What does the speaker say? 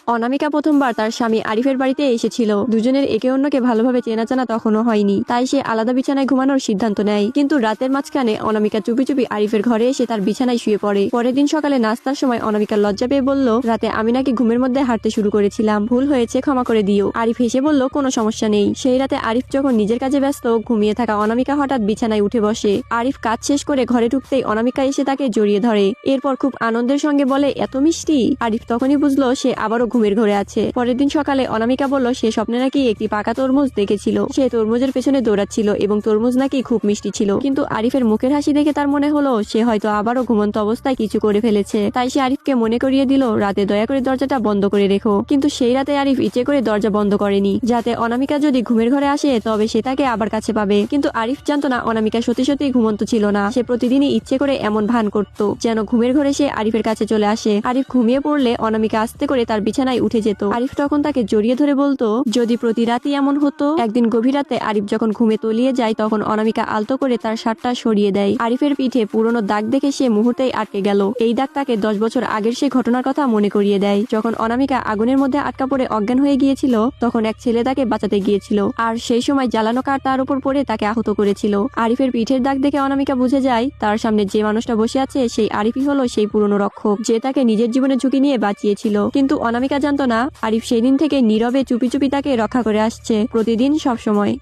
অনামিকা প্রথমবার তার স্বামী আরিফের বাড়িতে এসেছিল। দুজনের একে অন্যকে ভালোভাবে চেনা তখনও হয়নি, তাই সে আলাদা বিছানায় ঘুমানোর সিদ্ধান্ত নেয়। কিন্তু রাতের মাঝখানে অনামিকা চুপি চুপি আরিফের ঘরে এসে তার বিছানায় শুয়ে পড়ে। পরের দিন সকালে নাস্তার সময় অনামিকা লজ্জা পেয়ে বলল, রাতে আমি নাকি ঘুমের মধ্যে হাঁটতে শুরু করেছিলাম, ভুল হয়েছে, ক্ষমা করে দিও। আরিফ হেসে বলল, কোনো সমস্যা নেই। সেই রাতে আরিফ যখন নিজের কাজে ব্যস্ত, ঘুমিয়ে থাকা অনামিকা হঠাৎ বিছানায় উঠে বসে। আরিফ কাজ শেষ করে ঘরে ঢুকতেই অনামিকা এসে তাকে জড়িয়ে ধরে। এরপর খুব আনন্দের সঙ্গে বলে, এত মিষ্টি। আরিফ তখনই বুঝলো সে আবারও ঘুমের ঘরে আছে। পরের দিন সকালে অনামিকা বলল সে স্বপ্নে নাকি একটি পাকা তরমুজ দেখেছিল। সে তরমুজের পেছনে দৌড়াচ্ছিল এবং তরমুজ নাকি খুব মিষ্টি ছিল। কিন্তু আরিফের মুখের হাসি দেখে তার মনে হলো সে হয়তো আবারও ঘুমন্ত অবস্থায় কিছু করে ফেলেছে। তাই সে আরিফকে মনে করিয়ে দিল, রাতে দয়া করে দরজাটা বন্ধ করে রেখো। কিন্তু সেই রাতে আরিফ ইচ্ছে করে দরজা বন্ধ করেনি, যাতে অনামিকা যদি ঘুমের ঘরে আসে তবে সে তাকে আবার কাছে পাবে। কিন্তু আরিফ জানতো না অনামিকা সত্যি সত্যি ঘুমন্ত ছিল না। সে প্রতিদিনই ইচ্ছে করে এমন ভান করত যেন ঘুমের ঘরে সে আরিফের কাছে চলে আসে। আরিফ ঘুমিয়ে পড়লে অনামিকা আস্তে করে তার বিছানায় উঠে যেত। আরিফ তখন তাকে জড়িয়ে ধরে বলতো, যদি প্রতি রাতই এমন হতো। একদিন গভীর রাতে আরিফ যখন ঘুমে তলিয়ে যায়, তখন অনামিকা আলতো করে তার শার্টটা সরিয়ে দেয়। আরিফের পিঠে পুরনো দাগ দেখে সে মুহূর্তেই আটকে গেল। এই দাগ তাকে 10 বছর আগের সেই ঘটনার কথা মনে করিয়ে দেয়, যখন অনামিকা আগুনের মধ্যে আটকা পড়ে অজ্ঞান হয়ে গিয়েছিল। তখন এক ছেলে তাকে বাঁচাতে গিয়েছিল, আর সেই সময় জ্বালানো কাঠ তার উপর পড়ে তাকে আহত করেছিল। আরিফের পিঠের দাগ দেখে অনামিকা বুঝে যায় তার সামনে যে মানুষটা বসে আছে সেই আরিফই হলো সেই পুরনো রক্ষক, যে তাকে নিজের জীবনে ঝুঁকি নিয়ে বাঁচিয়েছিল। কিন্তু অনামিকা জানতো না আরিফ সেই দিন থেকে নীরবে চুপি চুপি তাকে রক্ষা করে আসছে, প্রতিদিন, সব সময়।